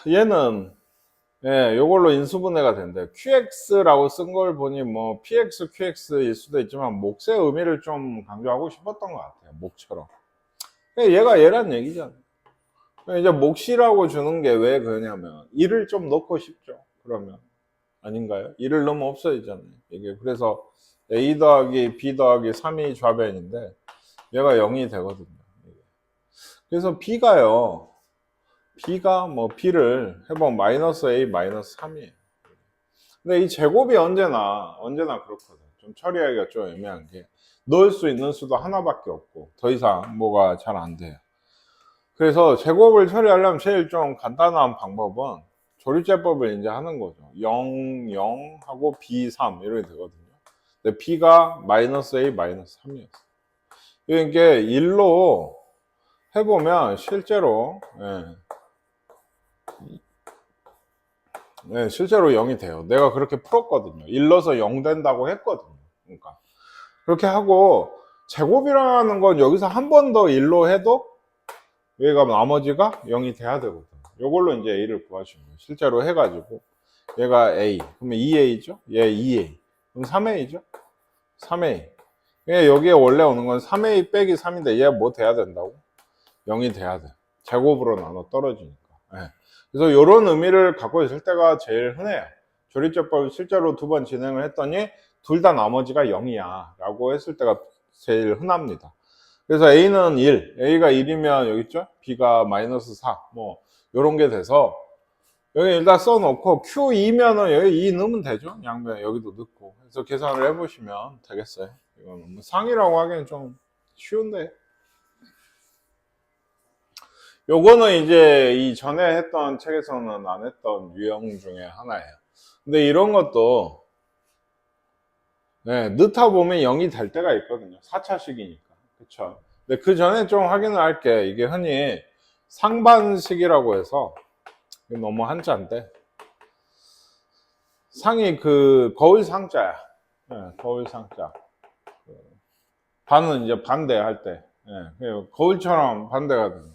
얘는, 예, 요걸로 인수분해가 된대. QX라고 쓴 걸 보니 뭐 PX, QX일 수도 있지만 몫의 의미를 좀 강조하고 싶었던 것 같아요. 몫처럼. 얘가 얘란 얘기잖아. 이제 몫이라고 주는 게 왜 그러냐면, 1을 좀 넣고 싶죠. 그러면. 아닌가요? 1을 넣으면 없어지잖아요. 이게 그래서 A 더하기 B 더하기 3이 좌변인데, 얘가 0이 되거든요. 그래서 B가 뭐 B를 해보면 마이너스 A 마이너스 3이에요. 근데 이 제곱이 언제나 그렇거든. 좀 처리하기가 좀 애매한 게, 넣을 수 있는 수도 하나밖에 없고, 더 이상 뭐가 잘 안 돼요. 그래서 제곱을 처리하려면 제일 좀 간단한 방법은 조립제법을 이제 하는 거죠. 0, 0 하고 B, 3 이렇게 되거든요. 근데 B가 마이너스 A 마이너스 3이었어요. 이게 1로 해보면 실제로 실제로 0이 돼요. 내가 그렇게 풀었거든요. 1 넣어서 0 된다고 했거든요. 그러니까 그렇게 하고, 제곱이라는 건 여기서 한 번 더 1로 해도 여기가 나머지가 0이 돼야 되거든. 요걸로 이제 A를 구하시는 거예요. 실제로 해가지고 얘가 A, 그러면 2A죠? 얘 2A, 그럼 3A죠? 3A. 여기에 원래 오는 건 3A 빼기 3인데 얘 뭐 돼야 된다고? 0이 돼야 돼. 제곱으로 나눠 떨어지니까. 예. 그래서 이런 의미를 갖고 있을 때가 제일 흔해요. 조립제법을 실제로 2번 진행을 했더니 둘 다 나머지가 0이야 라고 했을 때가 제일 흔합니다. 그래서 A는 1, A가 1이면 여기 있죠? B가 마이너스 4, 뭐 요런 게 돼서 여기 일단 써놓고 Q2면은 여기 2 넣으면 되죠? 양변 여기도 넣고. 그래서 계산을 해보시면 되겠어요. 이거는 뭐 상이라고 하기엔 좀 쉬운데, 요거는 이제 이 전에 했던 책에서는 안 했던 유형 중에 하나예요. 근데 이런 것도 넣다 보면 0이 될 때가 있거든요. 4차식이니까. 그쵸? 근데 그 전에 좀 확인을 할게. 이게 흔히 상반식이라고 해서, 너무 한자인데, 상이 그 거울 상자야. 거울 상자. 반은 이제 반대할 때. 거울처럼 반대가 돼요.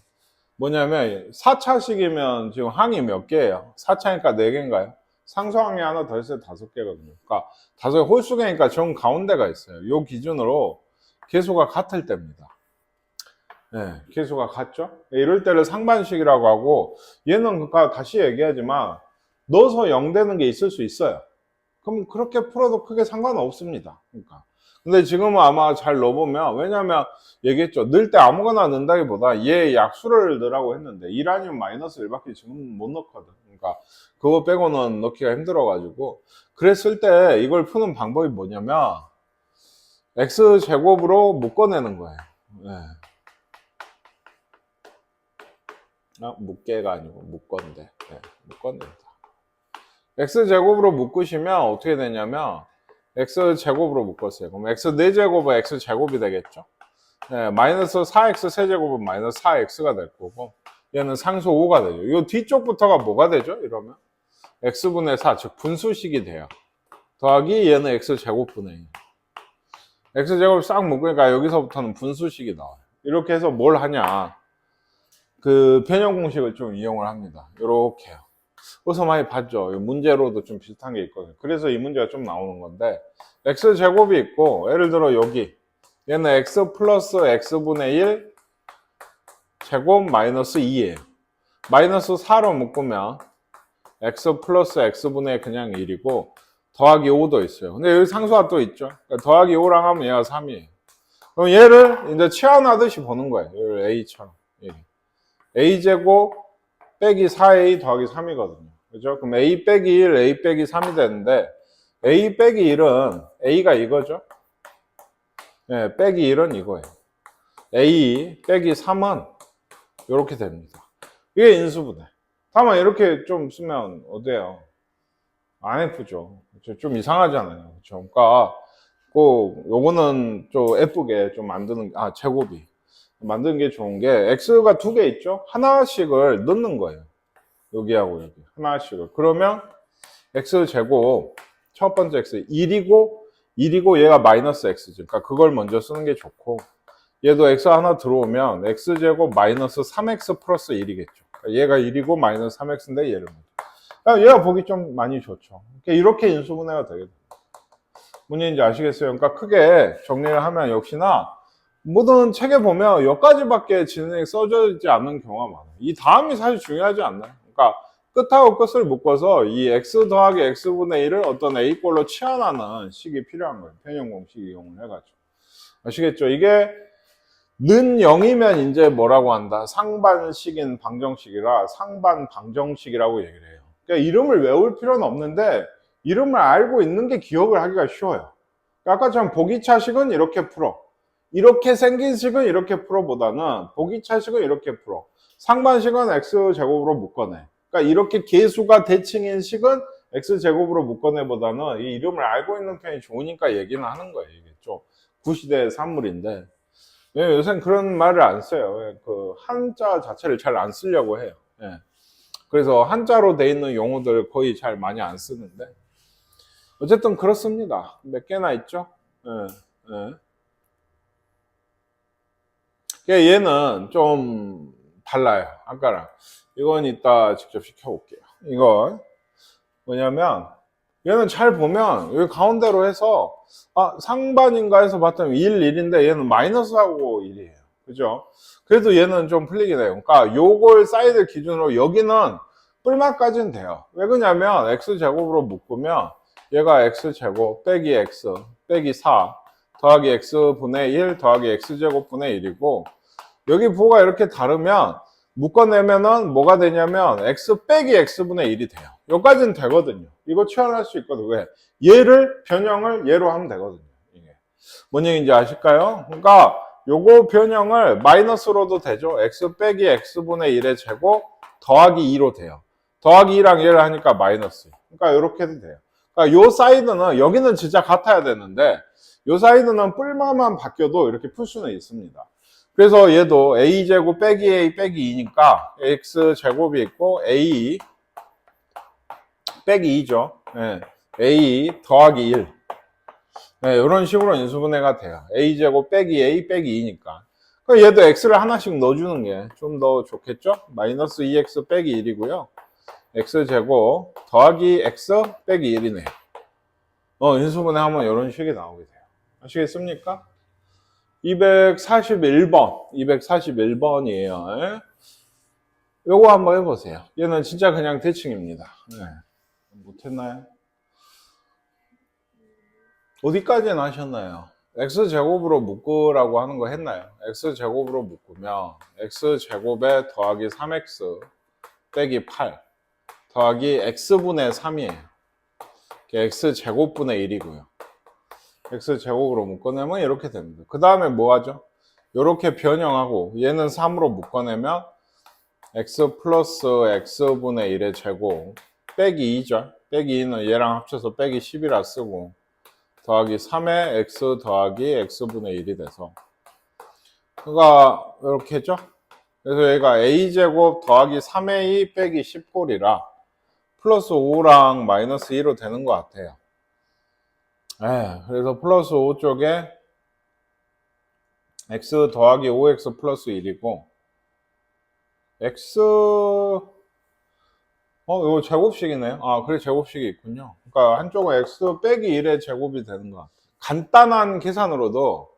뭐냐면 4차식이면 지금 항이 몇 개예요? 4차니까 4개인가요? 상수항이 하나 더 있어요. 5개거든요. 그러니까 5개 홀수개니까 정 가운데가 있어요. 이 기준으로 개수가 같을 때입니다. 개수가 같죠? 이럴 때를 상반식이라고 하고, 얘는 그러니까 다시 얘기하지만 넣어서 0 되는 게 있을 수 있어요. 그럼 그렇게 풀어도 크게 상관없습니다. 그러니까. 근데 지금은 아마 잘 넣어보면, 왜냐면 얘기했죠. 넣을 때 아무거나 넣는다기보다 얘 약수를 넣으라고 했는데 1 아니면 마이너스 1밖에 지금 못 넣거든. 그러니까 그거 빼고는 넣기가 힘들어가지고, 그랬을 때 이걸 푸는 방법이 뭐냐면 x제곱으로 묶어내는 거예요. 묶개가 아니고 묶건데, 묶어낸다. x제곱으로 묶으시면 어떻게 되냐면 x제곱으로 묶었어요. 그럼 x 4제곱은 x제곱이 되겠죠. 마이너스 4x 세제곱은 마이너스 4x가 될 거고, 얘는 상수 5가 되죠. 이 뒤쪽부터가 뭐가 되죠? 이러면 x분의 4, 즉 분수식이 돼요. 더하기 얘는 x제곱분의 2. x제곱 싹 묶으니까 여기서부터는 분수식이 나와요. 이렇게 해서 뭘 하냐, 그 변형 공식을 좀 이용을 합니다. 이렇게요. 어디서 많이 봤죠? 문제로도 좀 비슷한 게 있거든요. 그래서 이 문제가 좀 나오는 건데, x제곱이 있고, 예를 들어 여기 얘는 x 플러스 x분의 1 제곱 마이너스 2예요. 마이너스 4로 묶으면 x 플러스 x분의 그냥 1이고 더하기 5도 있어요. 근데 여기 상수가 또 있죠. 그러니까 더하기 5랑 하면 얘가 3이에요. 그럼 얘를 이제 치환하듯이 보는 거예요. 얘를 a처럼. a제곱 빼기 4a 더하기 3이거든요. 그죠? 그럼 a 빼기 1, a 빼기 3이 되는데, a 빼기 1은 a가 이거죠? 빼기 1은 이거예요. a 빼기 3은 이렇게 됩니다. 이게 인수분해. 다만 이렇게 좀 쓰면 어때요? 안 예쁘죠? 좀 이상하잖아요. 그렇죠? 그러니까 꼭 요거는 좀 예쁘게 좀 만드는, 제곱이 만드는 게 좋은 게, x가 2개 있죠? 하나씩을 넣는 거예요. 여기하고 여기 하나씩을. 그러면 x제곱 첫 번째 x 1이고 얘가 마이너스 x죠. 그러니까 그걸 먼저 쓰는 게 좋고, 얘도 x 하나 들어오면 x제곱 마이너스 3x 플러스 1이겠죠. 얘가 1이고 마이너스 3x인데 얘를 얘가 보기 좀 많이 좋죠. 이렇게 인수분해가 되게 됩니다. 문제인지 아시겠어요? 그러니까 크게 정리를 하면 역시나 모든 책에 보면 여기까지밖에 진행이 써져 있지 않는 경우가 많아요. 이 다음이 사실 중요하지 않나요? 그러니까 끝하고 끝을 묶어서 이 x 더하기 x분의 1을 어떤 a꼴로 치환하는 식이 필요한 거예요. 편형 공식 이용을 해가지고. 아시겠죠? 이게 는 0이면 이제 뭐라고 한다? 상반식인 방정식이라 상반 방정식이라고 얘기를 해요. 그러니까 이름을 외울 필요는 없는데 이름을 알고 있는 게 기억을 하기가 쉬워요. 아까처럼 보기차식은 이렇게 풀어. 이렇게 생긴 식은 이렇게 풀어보다는 보기차식은 이렇게 풀어. 상반식은 x제곱으로 묶어내. 그러니까 이렇게 계수가 대칭인 식은 x제곱으로 묶어내보다는 이 이름을 알고 있는 편이 좋으니까 얘기는 하는 거예요. 이게 좀 구시대의 산물인데 요새는 그런 말을 안 써요. 그 한자 자체를 잘 안 쓰려고 해요. 예. 그래서 한자로 돼 있는 용어들 거의 잘 많이 안 쓰는데 어쨌든 그렇습니다. 몇 개나 있죠? 예. 예. 얘는 좀 달라요. 아까랑. 이건 이따 직접 시켜볼게요. 이건 뭐냐면 얘는 잘 보면 여기 가운데로 해서 상반인가 해서 봤더니 1, 1인데 얘는 마이너스하고 1이에요. 그죠? 그래도 얘는 좀 풀리긴 해요. 그러니까 요걸 사이드 기준으로 여기는 뿔만까지는 돼요. 왜 그러냐면 x제곱으로 묶으면 얘가 x제곱 빼기 x 빼기 4 더하기 x분의 1 더하기 x제곱분의 1이고 여기 부호가 이렇게 다르면 묶어내면은 뭐가 되냐면 x 빼기 x분의 1이 돼요. 여기까지는 되거든요. 이거 치환할 수 있거든. 왜? 얘를 변형을 얘로 하면 되거든요. 이게 뭔 얘기인지 아실까요? 그러니까 요거 변형을 마이너스로도 되죠. x 빼기 x분의 1의 제곱 더하기 2로 돼요. 더하기 2랑 얘를 하니까 마이너스. 그러니까 이렇게도 돼요. 그러니까 요 사이드는 여기는 진짜 같아야 되는데 요 사이드는 뿔마만 바뀌어도 이렇게 풀 수는 있습니다. 그래서 얘도 a제곱 빼기 a 빼기 2니까 x제곱이 있고 a 빼기 2죠. 네. a 더하기 1. 네, 이런 식으로 인수분해가 돼요. a제곱 빼기 a 빼기 2니까. 그럼 얘도 x를 하나씩 넣어주는 게 좀 더 좋겠죠? 마이너스 2x 빼기 1이고요. x제곱 더하기 x 빼기 1이네요. 인수분해 하면 이런 식이 나오게 돼요. 아시겠습니까? 241번, 241번이에요. 요거 한번 해보세요. 얘는 진짜 그냥 대칭입니다. 네. 못했나요? 어디까지는 하셨나요? x제곱으로 묶으라고 하는 거 했나요? x제곱으로 묶으면 x제곱에 더하기 3x 빼기 8 더하기 x분의 3이에요. x제곱분의 1이고요. x제곱으로 묶어내면 이렇게 됩니다. 그 다음에 뭐 하죠? 이렇게 변형하고 얘는 3으로 묶어내면 x 플러스 x분의 1의 제곱 빼기 2죠. 빼기 2는 얘랑 합쳐서 빼기 10이라 쓰고 더하기 3의 x 더하기 x분의 1이 돼서 그러니까 이렇게 했죠. 그래서 얘가 a제곱 더하기 3a 빼기 10꼴이라 플러스 5랑 마이너스 2로 되는 것 같아요. 그래서 플러스 5 쪽에 x 더하기 5x 플러스 1이고 x 이거 제곱식이네요. 그래 제곱식이 있군요. 그러니까 한쪽은 x 빼기 1의 제곱이 되는 것 같아요. 간단한 계산으로도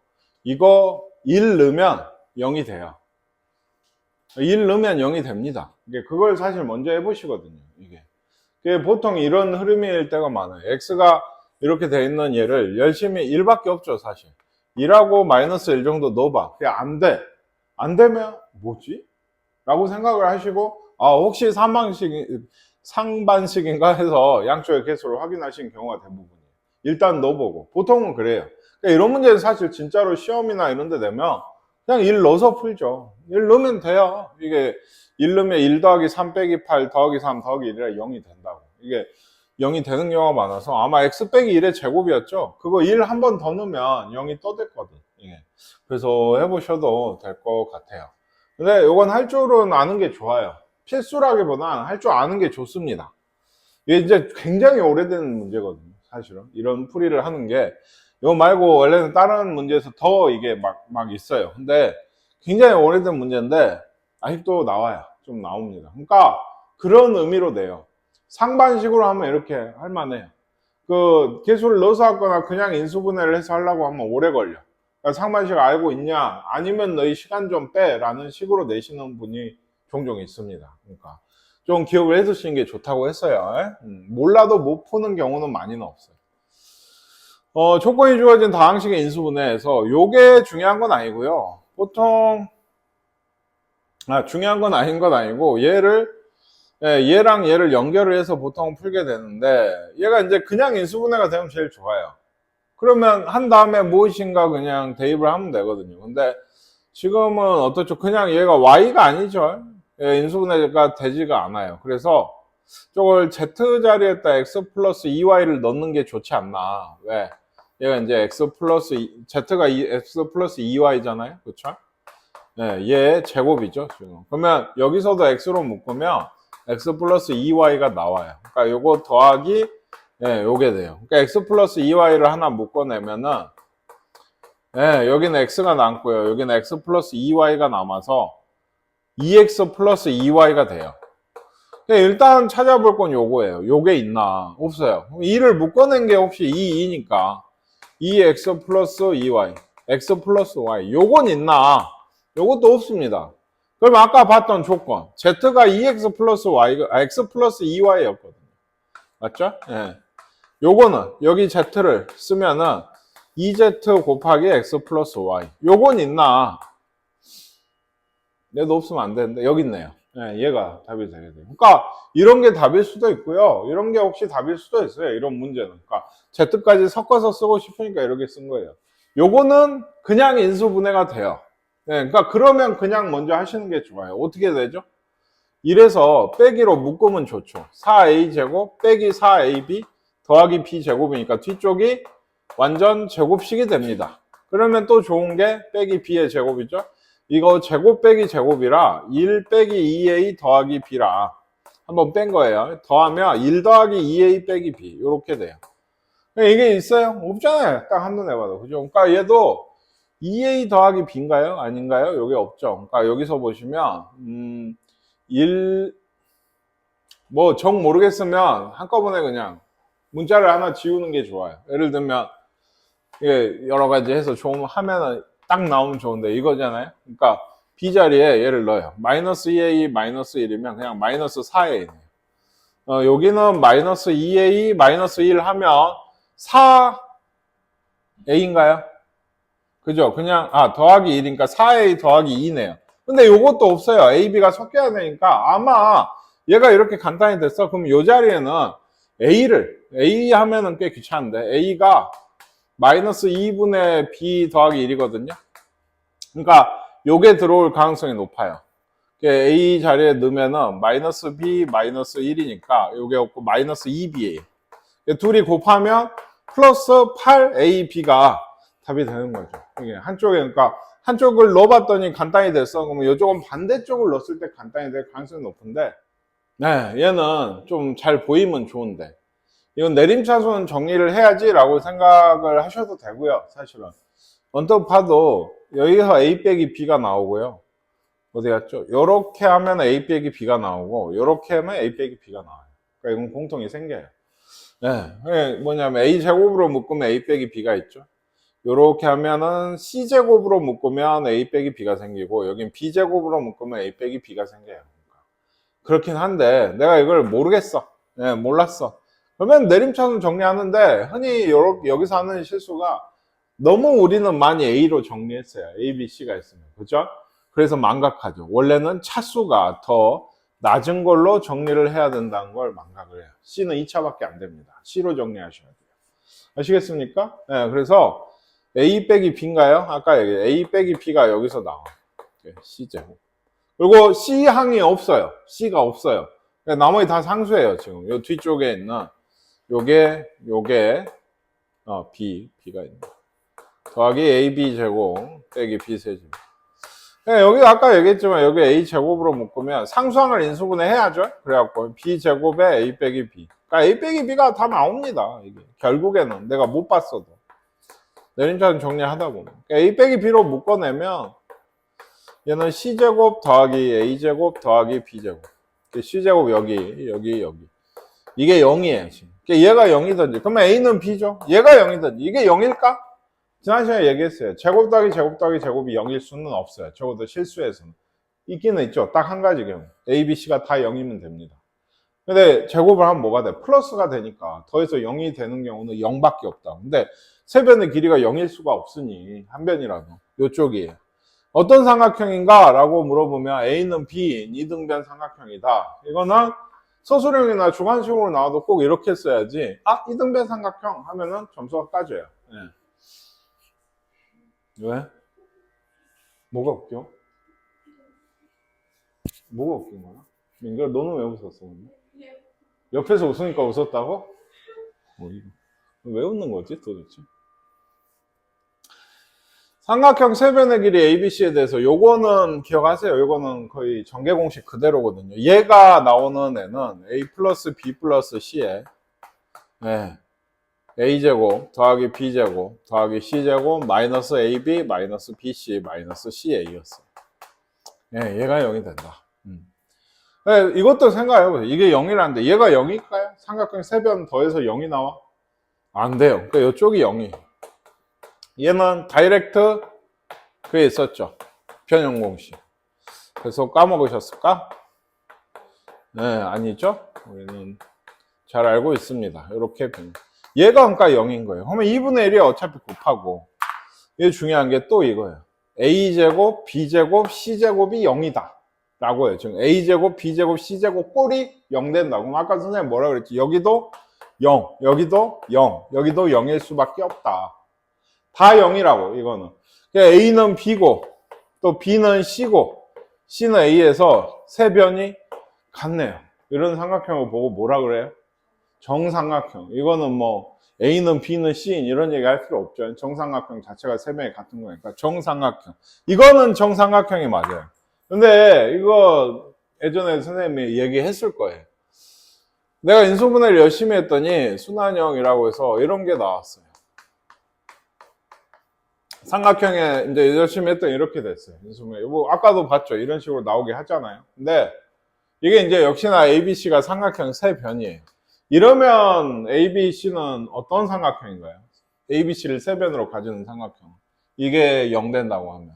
이거 1 넣으면 0이 돼요. 1 넣으면 0이 됩니다. 그걸 사실 먼저 해보시거든요. 이게 보통 이런 흐름일 때가 많아요. x가 이렇게 돼 있는 얘를 열심히 1밖에 없죠, 사실. 1하고 마이너스 1 정도 넣어봐. 그게 안 돼. 안 되면 뭐지? 라고 생각을 하시고 혹시 상반식인가 해서 양쪽의 개수를 확인하신 경우가 대부분이에요. 일단 넣어보고. 보통은 그래요. 그러니까 이런 문제는 사실 진짜로 시험이나 이런 데 되면 그냥 1 넣어서 풀죠. 1 넣으면 돼요. 이게 1 넣으면 1 더하기 3 빼기 8 더하기 3 더하기 1이라 0이 된다고. 이게 0이 되는 경우가 많아서 아마 x 빼기 1의 제곱이었죠. 그거 1 한 번 더 넣으면 0이 떠댔거든. 그래서 해보셔도 될 것 같아요. 근데 이건 할 줄은 아는 게 좋아요. 필수라기보단 할 줄 아는 게 좋습니다. 이게 이제 굉장히 오래된 문제거든요. 사실은 이런 풀이를 하는 게 이거 말고 원래는 다른 문제에서 더 이게 막 있어요. 근데 굉장히 오래된 문제인데 아직도 나와요. 좀 나옵니다. 그러니까 그런 의미로 돼요. 상반식으로 하면 이렇게 할 만해요. 그 개수를 넣어서 하거나 그냥 인수분해를 해서 하려고 하면 오래 걸려. 그러니까 상반식 알고 있냐? 아니면 너희 시간 좀 빼 라는 식으로 내시는 분이 종종 있습니다. 그러니까 좀 기억을 해두시는 게 좋다고 했어요. 몰라도 못 푸는 경우는 많이는 없어요. 조건이 주어진 다항식의 인수분해에서 요게 중요한 건 아니고요. 보통 중요한 건 아닌 건 아니고 얘랑 얘를 연결을 해서 보통 풀게 되는데 얘가 이제 그냥 인수분해가 되면 제일 좋아요. 그러면 한 다음에 무엇인가 그냥 대입을 하면 되거든요. 근데 지금은 어떻죠? 그냥 얘가 y가 아니죠. 인수분해가 되지가 않아요. 그래서 저걸 z 자리에다 x 플러스 2y를 넣는 게 좋지 않나. 왜? 얘가 이제 z가 x 플러스 2y잖아요. 그쵸? 네, 얘 제곱이죠. 지금. 그러면 여기서도 x로 묶으면 x 플러스 2y가 나와요. 그러니까 요거 더하기 요게 돼요. 그러니까 x 플러스 2y를 하나 묶어내면은 여기는 x가 남고요. 여기는 x 플러스 2y가 남아서 2x 플러스 2y가 돼요. 일단 찾아볼 건 요거예요. 요게 있나? 없어요. 2를 묶어낸 게 혹시 2니까 2x 플러스 2y, x 플러스 y 요건 있나? 요것도 없습니다. 그럼 아까 봤던 조건 z가 2x 플러스 y가 x 플러스 2y였거든요. 맞죠? 예. 요거는 여기 z를 쓰면은 2z 곱하기 x 플러스 y 요건 있나? 얘도 없으면 안 되는데 여기 있네요. 얘가 답이 되게 돼요. 그러니까 이런 게 답일 수도 있고요. 이런 게 혹시 답일 수도 있어요. 이런 문제는. 그러니까 z까지 섞어서 쓰고 싶으니까 이렇게 쓴 거예요. 요거는 그냥 인수분해가 돼요. 그러니까 그러면 그냥 먼저 하시는 게 좋아요. 어떻게 되죠? 이래서 빼기로 묶으면 좋죠. 4a제곱 빼기 4ab 더하기 b제곱이니까 뒤쪽이 완전 제곱식이 됩니다. 그러면 또 좋은 게 빼기 b의 제곱이죠. 이거 제곱 빼기 제곱이라 1 빼기 2a 더하기 b라 한번 뺀 거예요. 더하면 1 더하기 2a 빼기 b 이렇게 돼요. 이게 있어요? 없잖아요. 딱 한눈에 봐도. 그죠? 그러니까 얘도 2a 더하기 b인가요? 아닌가요? 여기 없죠. 그러니까 여기서 보시면 1정 모르겠으면 한꺼번에 그냥 문자를 하나 지우는 게 좋아요. 예를 들면 여러 가지 해서 좀 하면은 딱 나오면 좋은데 이거잖아요. 그러니까 b 자리에 얘를 넣어요. 마이너스 2a 마이너스 1이면 그냥 마이너스 4a네요. 여기는 마이너스 2a 마이너스 1 하면 4a인가요? 그죠? 그냥 더하기 1이니까 4a 더하기 2네요. 근데 요것도 없어요. a, b가 섞여야 되니까 아마 얘가 이렇게 간단히 됐어. 그럼 요 자리에는 a 하면은 꽤 귀찮은데 a가 마이너스 2분의 b 더하기 1이거든요. 그러니까 요게 들어올 가능성이 높아요. a 자리에 넣으면은 마이너스 b 마이너스 1이니까 요게 없고 마이너스 2b예요. 둘이 곱하면 플러스 8ab가 답이 되는 거죠. 이게 한쪽에 그러니까 한쪽을 넣어봤더니 간단히 됐어. 그러면 이쪽은 반대쪽을 넣었을 때 간단히 될 가능성이 높은데 얘는 좀 잘 보이면 좋은데 이건 내림차순 정리를 해야지 라고 생각을 하셔도 되고요. 사실은 언뜻 봐도 여기서 a 빼기 b가 나오고요. 어디 갔죠? 요렇게 하면 a 빼기 b가 나오고 요렇게 하면 a 빼기 b가 나와요. 그러니까 이건 공통이 생겨요. 뭐냐면 a 제곱으로 묶으면 a 빼기 b가 있죠. 요렇게 하면은 c 제곱으로 묶으면 a 빼기 b가 생기고 여긴 b 제곱으로 묶으면 a 빼기 b가 생겨요. 그렇긴 한데 내가 이걸 모르겠어. 몰랐어. 그러면 내림차순 정리하는데 흔히 여기서 하는 실수가 너무 우리는 많이 A로 정리했어요. A, B, C가 있으면. 그죠? 그래서 망각하죠. 원래는 차수가 더 낮은 걸로 정리를 해야 된다는 걸 망각을 해요. C는 2차밖에 안 됩니다. C로 정리하셔야 돼요. 아시겠습니까? 그래서 A 빼기 B인가요? 아까 얘기 A 빼기 B가 여기서 나와요. C제곱. 그리고 C항이 없어요. C가 없어요. 나머지 다 상수예요. 지금 요 뒤쪽에 있는 요게 B가 있는 더하기 AB 제곱 빼기 B 세제곱. 여기 아까 얘기했지만 여기 A 제곱으로 묶으면 상수항을 인수분해 해야죠. 그래갖고 B 제곱에 A 빼기 B. 그러니까 A 빼기 B가 다 나옵니다. 이게 결국에는 내가 못 봤어도 내림차순 정리하다 보면 A 빼기 B로 묶어내면 얘는 C제곱 더하기 A제곱 더하기 B제곱. C제곱 여기. 이게 0이에요, 지금. 얘가 0이든지. 그러면 A는 B죠. 얘가 0이든지. 이게 0일까? 지난 시간에 얘기했어요. 제곱 더하기 제곱 더하기 제곱이 0일 수는 없어요. 적어도 실수에서는. 있기는 있죠. 딱 한 가지 경우. A, B, C가 다 0이면 됩니다. 근데 제곱을 하면 뭐가 돼? 플러스가 되니까 더해서 0이 되는 경우는 0밖에 없다. 근데 세 변의 길이가 0일 수가 없으니 한 변이라도 요쪽이 어떤 삼각형인가? 라고 물어보면 A는 B인 이등변 삼각형이다. 이거는 서술형이나 주관식으로 나와도 꼭 이렇게 써야지. 아, 이등변 삼각형 하면은 점수가 까져요. 네. 왜? 뭐가 웃겨? 뭐가 웃긴 거야? 민규야, 너는 왜 웃었어? 근데? 옆에서 웃으니까 웃었다고? 왜 웃는 거지 도대체? 삼각형 세 변의 길이 ABC에 대해서 요거는 기억하세요. 요거는 거의 전개 공식 그대로거든요. 얘가 나오는 애는 A 플러스 B 플러스 C에 네. A제곱 더하기 B제곱 더하기 C제곱 마이너스 AB 마이너스 BC 마이너스 CA였어요. 네, 얘가 0이 된다. 네, 이것도 생각해보세요. 이게 0이라는데 얘가 0일까요? 삼각형 세 변 더해서 0이 나와? 안 돼요. 그러니까 이쪽이 0이. 얘는 다이렉트 그게 있었죠. 변형 공식. 그래서 까먹으셨을까? 네, 아니죠. 우리는 잘 알고 있습니다. 이렇게 변형. 얘가 그러니까 0인 거예요. 그러면 2분의 1이 어차피 곱하고 이게 중요한 게 또 이거예요. A제곱, B제곱, C제곱이 0이다. 라고 해요. 지금 A제곱, B제곱, C제곱 꼴이 0 된다고. 그럼 아까 선생님 뭐라 그랬지? 여기도 0, 여기도 0, 여기도 0일 수밖에 없다. 다 0이라고, 이거는. A는 B고, 또 B는 C고, C는 A에서 세 변이 같네요. 이런 삼각형을 보고 뭐라 그래요? 정삼각형. 이거는 뭐, A는 B는 C인 이런 얘기 할 필요 없죠. 정삼각형 자체가 세 변이 같은 거니까. 정삼각형. 이거는 정삼각형이 맞아요. 근데 이거 예전에 선생님이 얘기했을 거예요. 내가 인수분해를 열심히 했더니 순환형이라고 해서 이런 게 나왔어요. 삼각형에 이제 열심히 했더니 이렇게 됐어요. 인수분해. 뭐 아까도 봤죠. 이런 식으로 나오게 하잖아요. 근데 이게 이제 역시나 ABC가 삼각형 세 변이에요. 이러면 ABC는 어떤 삼각형인가요? ABC를 세 변으로 가지는 삼각형. 이게 0 된다고 하면.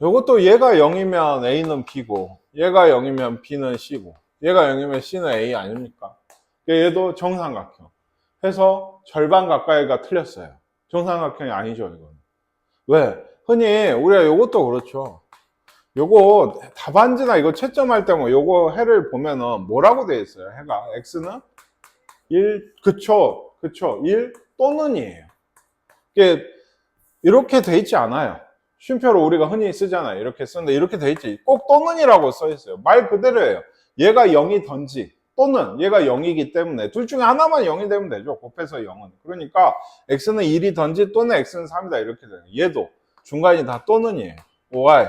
이것도 얘가 0이면 A는 B고 얘가 0이면 B는 C고 얘가 0이면 C는 A 아닙니까? 얘도 정삼각형 해서 절반 가까이가 틀렸어요. 정삼각형이 아니죠 이건. 왜? 흔히 우리가 이것도 그렇죠. 요거 답안지나 이거 채점할 때 뭐 요거 해를 보면은 뭐라고 되어 있어요? 해가 X는 1 그쵸 1 또는이에요. 이게 이렇게 돼 있지 않아요. 쉼표로 우리가 흔히 쓰잖아요. 이렇게 쓰는데 이렇게 돼 있지. 꼭 또는이라고 써 있어요. 말 그대로예요. 얘가 0이든지 또는 얘가 0이기 때문에 둘 중에 하나만 0이 되면 되죠. 곱해서 0은. 그러니까 x는 1이든지 또는 x는 3이다 이렇게 돼요. 얘도 중간이 다 또는이에요. why?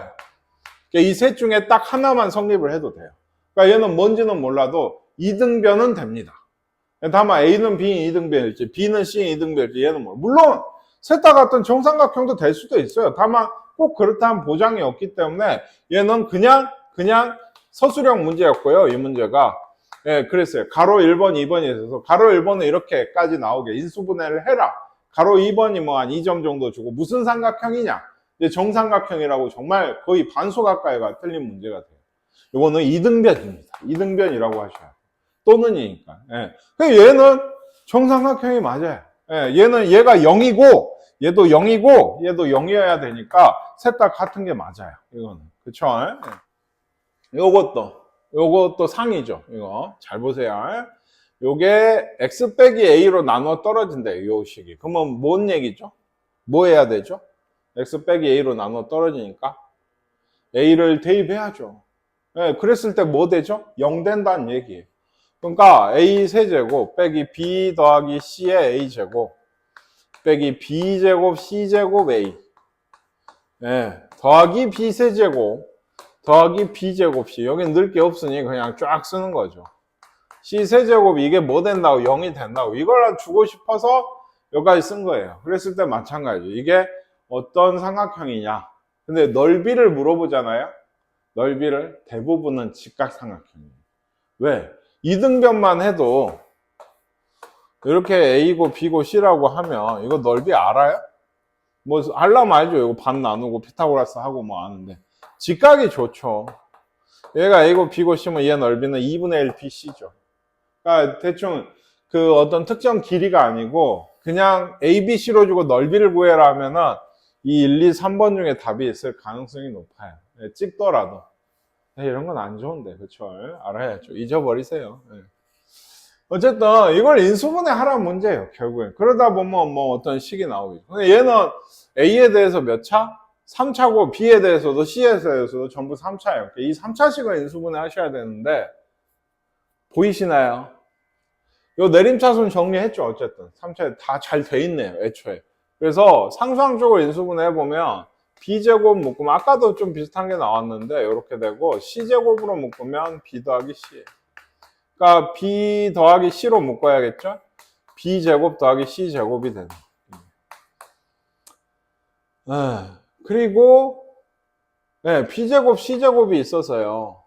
이 셋 중에 딱 하나만 성립을 해도 돼요. 그러니까 얘는 뭔지는 몰라도 2등변은 됩니다. 다만 A는 B인 2등변일지 B는 C인 2등변일지 얘는 몰라. 물론 셋 다 같은 정삼각형도 될 수도 있어요. 다만 꼭 그렇다는 보장이 없기 때문에 얘는 그냥 서술형 문제였고요. 이 문제가. 예, 그랬어요. 가로 1번, 2번이 있어서 가로 1번은 이렇게까지 나오게 인수분해를 해라. 가로 2번이 뭐 한 2점 정도 주고 무슨 삼각형이냐? 이제 정삼각형이라고 정말 거의 반수 가까이가 틀린 문제가 돼요. 이거는 2등변입니다. 2등변이라고 하셔야 돼요. 또는이니까. 예. 얘는 정삼각형이 맞아요. 예, 얘는 얘가 0이고 얘도 0이고 얘도 0이어야 되니까 셋 다 같은 게 맞아요. 이거는. 그쵸? 예. 요것도 상이죠. 이거 잘 보세요. 요게 x 빼기 a로 나눠 떨어진대. 요 식이. 그러면 뭔 얘기죠? 뭐 해야 되죠? x 빼기 a로 나눠 떨어지니까 a를 대입해야죠. 예, 그랬을 때 뭐 되죠? 0 된다는 얘기예요. 그러니까 a 세제곱 빼기 b 더하기 c의 a제곱 빼기 b제곱 c제곱 a 더하기 b 세제곱 더하기 b제곱 c. 여긴 넣을 게 없으니 그냥 쫙 쓰는 거죠. c 세제곱 이게 뭐 된다고? 0이 된다고. 이걸 주고 싶어서 여기까지 쓴 거예요. 그랬을 때 마찬가지죠. 이게 어떤 삼각형이냐. 근데 넓이를 물어보잖아요. 넓이를 대부분은 직각삼각형이에요. 왜? 이등변만 해도 이렇게 A고 B고 C라고 하면 이거 넓이 알아요? 뭐 알라면 알죠. 이거 반 나누고 피타고라스 하고 뭐 아는데 직각이 좋죠. 얘가 A고 B고 C면 얘 넓이는 2분의 1 BC죠. 그러니까 대충 그 어떤 특정 길이가 아니고 그냥 A, B, C로 주고 넓이를 구해라 하면은 이 1, 2, 3번 중에 답이 있을 가능성이 높아요. 찍더라도. 이런 건 안 좋은데, 그쵸? 알아야죠. 잊어버리세요. 어쨌든 이걸 인수분해 하라는 문제예요, 결국엔. 그러다 보면 뭐 어떤 식이 나오겠죠. 근데 얘는 A에 대해서 몇 차? 3차고 B에 대해서도 C에 대해서도 전부 3차예요. 이 3차식을 인수분해 하셔야 되는데 보이시나요? 요 내림차순 정리했죠, 어쨌든. 3차에 다 잘 돼 있네요, 애초에. 그래서 상수항적으로 인수분해 해보면 B제곱 묶으면 아까도 좀 비슷한 게 나왔는데 이렇게 되고 C제곱으로 묶으면 B 더하기 C. 그러니까 B 더하기 C로 묶어야겠죠? B제곱 더하기 C제곱이 되는. 그리고 B제곱 C제곱이 있어서요.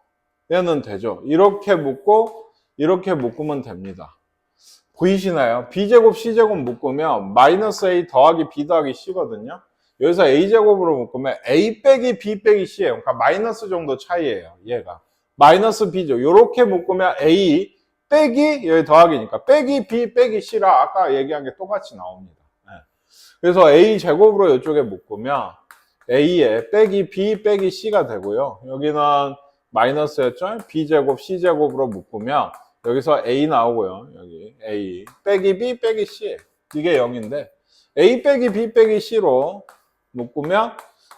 얘는 되죠. 이렇게 묶고 이렇게 묶으면 됩니다. 보이시나요? B제곱 C제곱 묶으면 마이너스 A 더하기 B 더하기 C거든요. 여기서 A제곱으로 묶으면 A 빼기 B 빼기 C예요. 그러니까 마이너스 정도 차이예요. 얘가. 마이너스 B죠. 이렇게 묶으면 A 빼기 여기 더하기니까 빼기 B 빼기 C라 아까 얘기한 게 똑같이 나옵니다. 그래서 A제곱으로 이쪽에 묶으면 A에 빼기 B 빼기 C가 되고요. 여기는 마이너스였죠? B제곱 C제곱으로 묶으면 여기서 A 나오고요. 여기 A 빼기 B 빼기 C 이게 0인데 A 빼기 B 빼기 C로 묶으면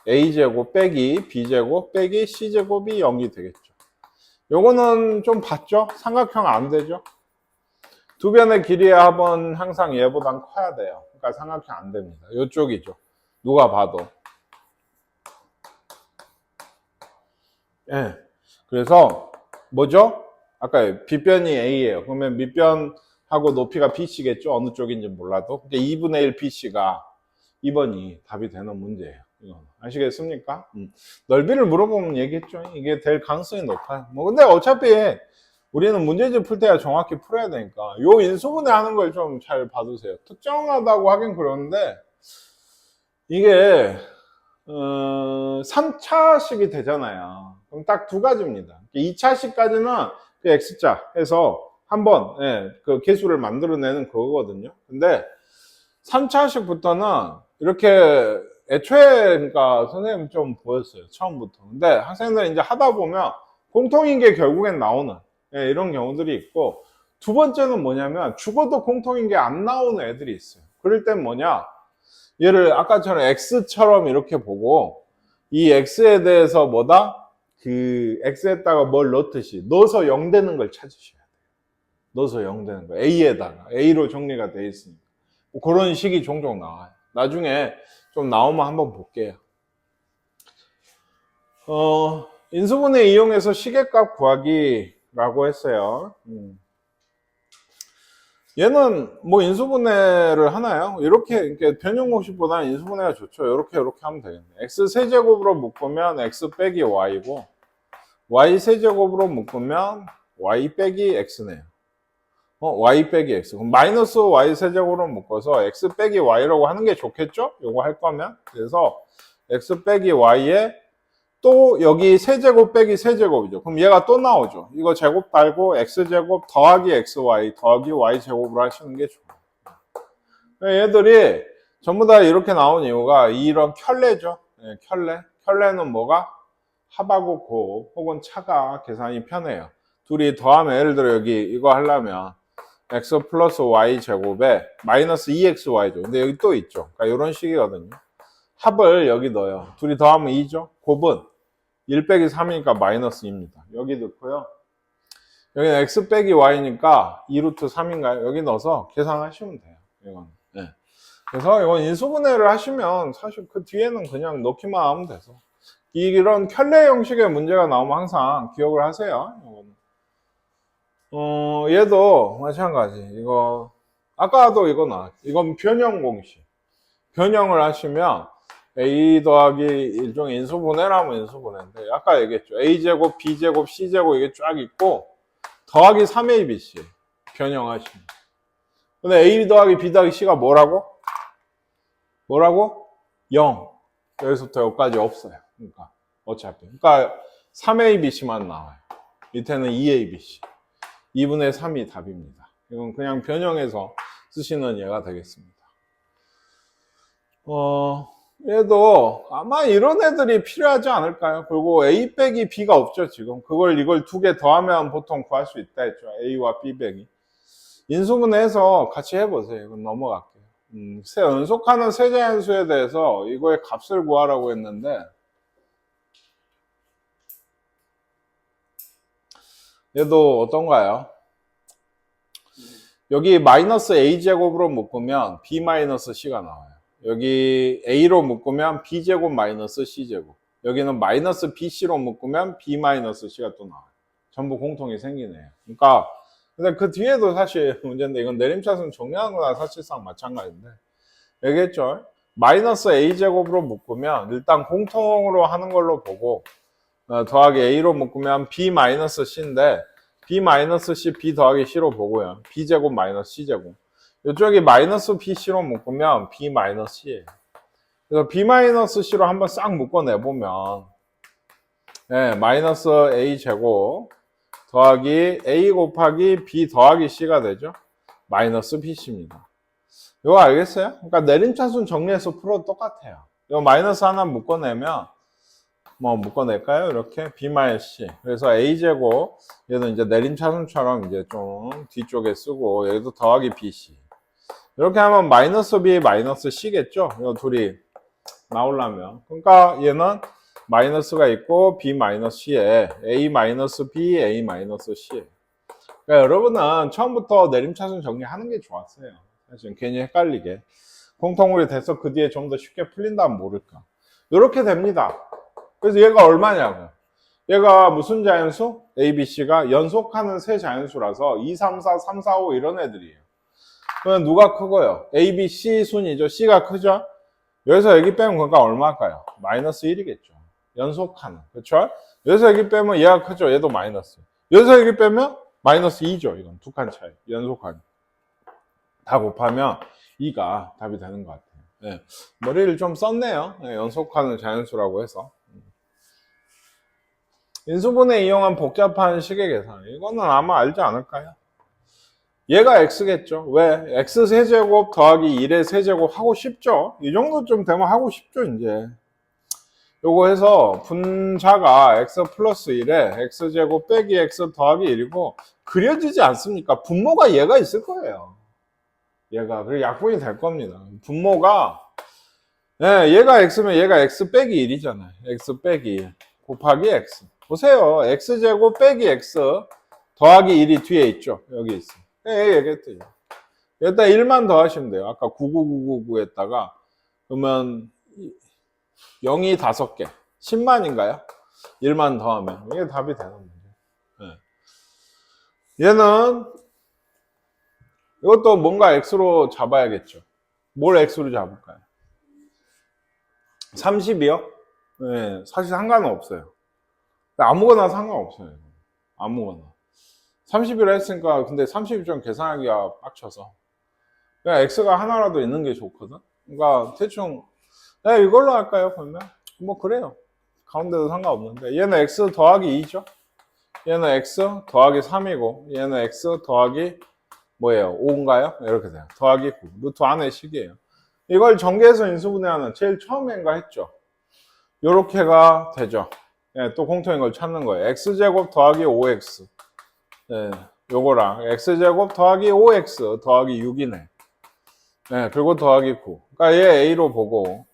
A제곱 빼기 B제곱 빼기 C제곱이 0이 되겠죠. 요거는 좀 봤죠? 삼각형 안 되죠? 두 변의 길이의 합은 항상 얘보단 커야 돼요. 그러니까 삼각형 안 됩니다. 요쪽이죠. 누가 봐도. 그래서 뭐죠? 아까 빗변이 A예요. 그러면 밑변하고 높이가 BC겠죠? 어느 쪽인지 몰라도. 그러니까 2분의 1 BC가 2번이 답이 되는 문제예요. 이건. 아시겠습니까? 넓이를 물어보면 얘기했죠. 이게 될 가능성이 높아요. 뭐 근데 어차피 우리는 문제집 풀 때야 정확히 풀어야 되니까 요 인수분해 하는 걸 좀 잘 봐두세요. 특정하다고 하긴 그러는데 이게 3차식이 되잖아요. 그럼 딱 두 가지입니다. 2차식까지는 그 X자 해서 한번 그 개수를 만들어내는 그거거든요. 근데 3차식부터는 이렇게 애초에 그러니까 선생님 좀 보였어요. 처음부터. 근데 학생들은 이제 하다 보면 공통인 게 결국엔 나오는 이런 경우들이 있고 두 번째는 뭐냐면 죽어도 공통인 게 안 나오는 애들이 있어요. 그럴 땐 뭐냐? 얘를 아까처럼 X처럼 이렇게 보고 이 X에 대해서 뭐다? 그 X에다가 뭘 넣듯이 넣어서 0 되는 걸 찾으셔야 돼요. 넣어서 0 되는 거. A에다가. A로 정리가 돼 있으니까. 뭐 그런 식이 종종 나와요. 나중에 좀 나오면 한번 볼게요. 인수분해 이용해서 시계값 구하기라고 했어요. 얘는 뭐 인수분해를 하나요? 이렇게 변형공식보다는 인수분해가 좋죠. 이렇게 하면 되겠네. x 세제곱으로 묶으면 x 빼기 y고 y 세제곱으로 묶으면 y 빼기 x네요. y 빼기 x. 그럼 마이너스 y 세제곱으로 묶어서 x 빼기 y라고 하는 게 좋겠죠? 요거 할 거면. 그래서 x 빼기 y에 또 여기 세제곱 빼기 세제곱이죠. 그럼 얘가 또 나오죠. 이거 제곱 달고 x제곱 더하기 xy 더하기 y제곱으로 하시는 게 좋아요. 얘들이 전부 다 이렇게 나온 이유가 이런 켤레죠. 켤레는 뭐가? 합하고 곱 혹은 차가 계산이 편해요. 둘이 더하면 예를 들어 여기 이거 하려면 x 플러스 y 제곱에 마이너스 2xy죠. 근데 여기 또 있죠. 그러니까 이런 식이거든요. 합을 여기 넣어요. 둘이 더하면 2죠. 곱은 1 빼기 3이니까 마이너스 2입니다. 여기 넣고요. 여기는 x 빼기 y니까 2루트 3인가요? 여기 넣어서 계산하시면 돼요. 이건. 그래서 이건 인수분해를 하시면 사실 그 뒤에는 그냥 넣기만 하면 돼서. 이런 켤레 형식의 문제가 나오면 항상 기억을 하세요. 얘도 마찬가지. 이거 아까도 이건 변형 공식. 변형을 하시면 a 더하기 일종의 인수분해라면 인수분해인데 아까 얘기했죠. a제곱, b제곱, c제곱 이게 쫙 있고 더하기 3abc 변형하시면. 근데 a 더하기 b 더하기 c가 뭐라고? 0. 여기서부터 여기까지 없어요. 그러니까 어차피. 그러니까 3abc만 나와요. 밑에는 2abc. 2분의 3이 답입니다. 이건 그냥 변형해서 쓰시는 예가 되겠습니다. 얘도 아마 이런 애들이 필요하지 않을까요? 그리고 A 빼기 B가 없죠, 지금. 이걸 두 개 더하면 보통 구할 수 있다 했죠. A와 B 빼기. 인수분해해서 같이 해보세요. 이건 넘어갈게요. 연속하는 세자연수에 대해서 이거의 값을 구하라고 했는데, 얘도 어떤가요? 여기 마이너스 A제곱으로 묶으면 B 마이너스 C가 나와요. 여기 A로 묶으면 B제곱 마이너스 C제곱. 여기는 마이너스 BC로 묶으면 B 마이너스 C가 또 나와요. 전부 공통이 생기네요. 그러니까 근데 그 뒤에도 사실 문제인데 이건 내림차순 정리하는 거나 사실상 마찬가지인데 얘기했죠. 마이너스 A제곱으로 묶으면 일단 공통으로 하는 걸로 보고 더하기 A로 묶으면 B 마이너스 C인데 B 마이너스 C, B 더하기 C로 보고요. B제곱 마이너스 C제곱. 이쪽이 마이너스 BC로 묶으면 B 마이너스 C예요. 그래서 B 마이너스 C로 한번 싹 묶어내보면 네, 마이너스 A제곱 더하기 A 곱하기 B 더하기 C가 되죠. 마이너스 BC입니다. 이거 알겠어요? 그러니까 내림차순 정리해서 풀어도 똑같아요. 이거 마이너스 하나 묶어내면 뭐 묶어낼까요? 이렇게 B-C. 그래서 A제곱, 얘는 이제 내림차순처럼 이제 좀 뒤쪽에 쓰고, 여기도 더하기 BC. 이렇게 하면 마이너스 B, 마이너스 C겠죠? 이 둘이 나오려면. 그러니까 얘는 마이너스가 있고, B 마이너스 C에 A 마이너스 B, A 마이너스 C에. 그러니까 여러분은 처음부터 내림차순 정리하는 게 좋았어요. 사실 괜히 헷갈리게. 공통물이 돼서 그 뒤에 좀 더 쉽게 풀린다면 모를까. 이렇게 됩니다. 그래서 얘가 얼마냐고요. 얘가 무슨 자연수? A, B, C가 연속하는 세 자연수라서 2, 3, 4, 3, 4, 5 이런 애들이에요. 그러면 누가 크고요? A, B, C 순이죠. C가 크죠? 여기서 여기 빼면 그러니까 얼마일까요? 마이너스 1이겠죠. 연속하는. 그렇죠? 여기서 여기 빼면 얘가 크죠? 얘도 마이너스. 여기서 여기 빼면 마이너스 2죠. 이건 두 칸 차이. 연속하는. 다 곱하면 2가 답이 되는 것 같아요. 네. 머리를 좀 썼네요. 네, 연속하는 자연수라고 해서. 인수분해 이용한 복잡한 식의 계산. 이거는 아마 알지 않을까요? 얘가 x겠죠. 왜? x 세제곱 더하기 1의 세제곱 하고 싶죠? 이 정도쯤 되면 하고 싶죠, 이제. 요거 해서 분자가 x 플러스 1에 x제곱 빼기 x 더하기 1이고 그려지지 않습니까? 분모가 얘가 있을 거예요. 얘가. 그리고 약분이 될 겁니다. 분모가 네, 얘가 x면 얘가 x 빼기 1이잖아요. x 빼기 1 곱하기 x. 보세요. x제곱 빼기 x 더하기 1이 뒤에 있죠. 여기 있어. 예, 얘기했더니. 여기다 1만 더 하시면 돼요. 아까 99999에다가 그러면 0이 5개. 10만인가요? 1만 더하면. 이게 답이 되는 거죠. 네. 얘는 이것도 뭔가 x로 잡아야겠죠. 뭘 x로 잡을까요? 30이요? 네, 사실 상관은 없어요. 아무거나 상관없어요. 아무거나. 30이라 했으니까 근데 30이 좀 계산하기가 빡쳐서 그냥 x가 하나라도 있는 게 좋거든. 그러니까 대충 네, 이걸로 할까요? 그러면 뭐 그래요. 가운데도 상관없는데 얘는 x 더하기 2죠. 얘는 x 더하기 3이고 얘는 x 더하기 뭐예요? 5인가요? 이렇게 돼요. 더하기 9. 루트 안의 식이에요. 이걸 전개해서 인수분해하는 제일 처음엔가 했죠. 요렇게가 되죠. 네, 또 공통인 걸 찾는 거예요. x제곱 더하기 5x. 네, 요거랑 x제곱 더하기 5x 더하기 6이네. 네, 그리고 더하기 9. 그러니까 얘 a로 보고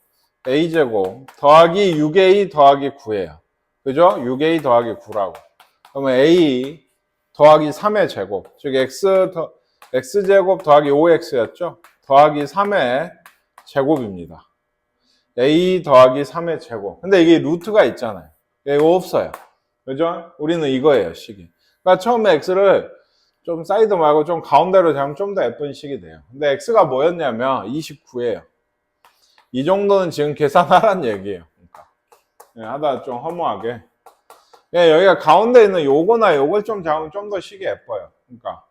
a제곱 더하기 6a 더하기 9예요. 그죠? 6a 더하기 9라고. 그러면 a 더하기 3의 제곱. 즉 x제곱 더하기 5x였죠? 더하기 3의 제곱입니다. a 더하기 3의 제곱. 근데 이게 루트가 있잖아요. 이거 없어요. 그죠? 우리는 이거예요, 식이. 그러니까 처음에 x를 좀 사이드 말고 좀 가운데로 잡으면 좀 더 예쁜 식이 돼요. 근데 x가 뭐였냐면 29예요. 이 정도는 지금 계산하란 얘기예요. 그러니까 하다 좀 허무하게. 여기가 가운데 있는 요거나 요걸 좀 잡으면 좀 더 식이 예뻐요. 그러니까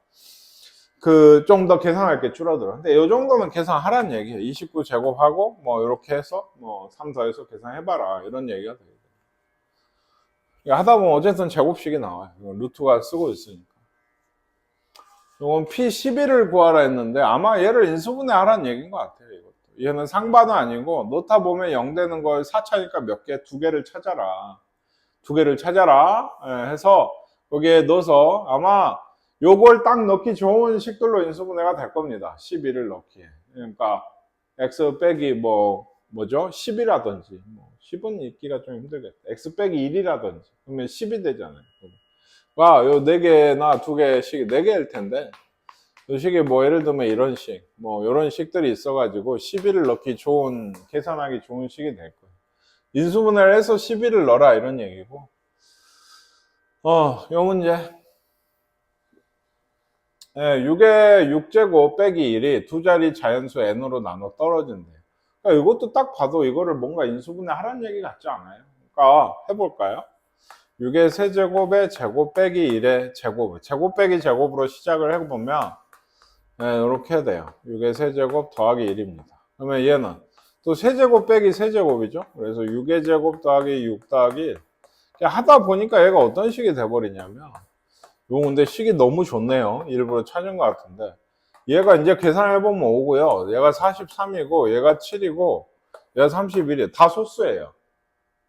좀 더 계산할 게 줄어들어. 근데 요 정도는 계산하란 얘기예요. 29 제곱하고 뭐 이렇게 해서 뭐 3 더해서 계산해봐라 이런 얘기가 돼요. 하다 보면 어쨌든 제곱식이 나와요. 루트가 쓰고 있으니까. 이건 P11을 구하라 했는데 아마 얘를 인수분해 하라는 얘기인 것 같아요. 이것도. 얘는 상반은 아니고 놓다 보면 0 되는 걸 4차니까 몇 개? 2개를 찾아라. 2개를 찾아라 해서 거기에 넣어서 아마 요걸 딱 넣기 좋은 식들로 인수분해가 될 겁니다. 11을 넣기에. 그러니까 x 빼기 뭐죠? 10이라든지 10은 있기가 좀 힘들겠다. x 빼기 1이라든지 그러면 10이 되잖아요. 요 4개나 2개씩 4개일 텐데 요 식이 예를 들면 이런 식 이런 식들이 있어가지고 11을 넣기 좋은 계산하기 좋은 식이 될 거예요. 인수분해를 해서 11을 넣어라 이런 얘기고 요 문제 6의 6제곱 빼기 1이 두 자리 자연수 n으로 나눠 떨어진대요. 그러니까 이것도 딱 봐도 이거를 뭔가 인수분해 하라는 얘기 같지 않아요? 그러니까 해볼까요? 6의 세제곱의 제곱 빼기 1의 제곱 빼기 제곱으로 시작을 해보면 이렇게 돼요. 6의 세제곱 더하기 1입니다. 그러면 얘는 또 세제곱 빼기 세제곱이죠. 그래서 6의 제곱 더하기 6 더하기 1 하다 보니까 얘가 어떤 식이 돼버리냐면 근데 식이 너무 좋네요. 일부러 찾은 것 같은데 얘가 이제 계산해보면 5고요. 얘가 43이고 얘가 7이고 얘가 31이에요. 다 소수예요.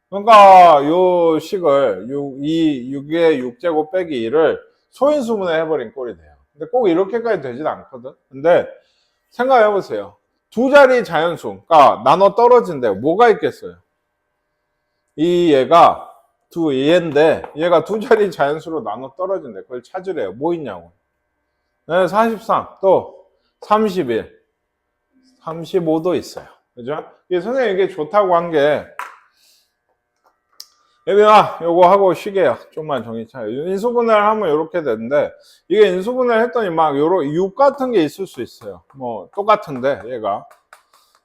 그러니까 요 식을 6의 6제곱 빼기 1을 소인수분해 해버린 꼴이 돼요. 근데 꼭 이렇게까지 되진 않거든. 근데 생각해보세요. 두 자리 자연수, 그러니까 나눠 떨어진대요. 뭐가 있겠어요? 얘가 얘인데 얘가 두 자리 자연수로 나눠 떨어진대. 그걸 찾으래요. 뭐 있냐고. 43, 또 31, 35도 있어요. 그죠? 선생님 이게 좋다고 한 게 예빈아 요거 하고 쉬게요. 좀만 정신 차려. 인수분해를 하면 이렇게 되는데 이게 인수분해를 했더니 막 요런 6 같은 게 있을 수 있어요. 똑같은데 얘가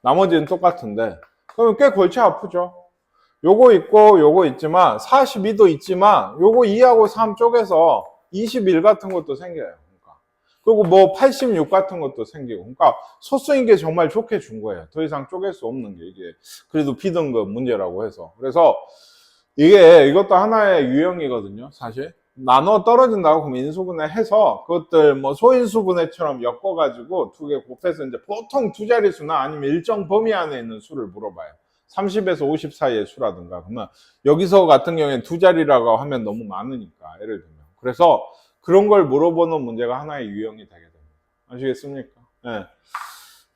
나머지는 똑같은데 그러면 꽤 골치 아프죠. 요거 있고 요거 있지만 42도 있지만 요거 2하고 3 쪽에서 21 같은 것도 생겨요. 그리고 86 같은 것도 생기고 그러니까 소수인 게 정말 좋게 준 거예요. 더 이상 쪼갤 수 없는 게 이게 그래도 B등급 문제라고 해서 그래서 이것도 하나의 유형이거든요. 사실 나눠 떨어진다고 그럼 인수분해 해서 그것들 소인수분해처럼 엮어가지고 두 개 곱해서 이제 보통 두 자릿수나 아니면 일정 범위 안에 있는 수를 물어봐요. 30에서 50 사이의 수라든가 그러면 여기서 같은 경우에는 두 자리라고 하면 너무 많으니까 예를 들면 그래서 그런 걸 물어보는 문제가 하나의 유형이 되게 됩니다. 아시겠습니까? 네.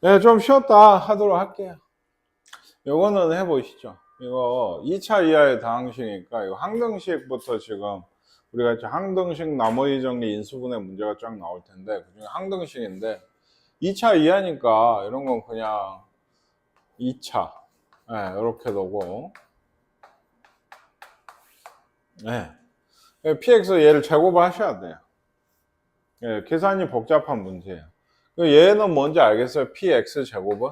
네, 좀 쉬었다 하도록 할게요. 요거는 해보시죠. 이거 2차 이하의 다항식이니까 이거 항등식부터 지금 우리가 이제 항등식 나머지 정리 인수분해 문제가 쫙 나올 텐데 그중에 항등식인데 2차 이하니까 이런 건 그냥 2차 이렇게 두고 px 얘를 제곱을 하셔야 돼요. 계산이 복잡한 문제예요. 얘는 뭔지 알겠어요? px 제곱은?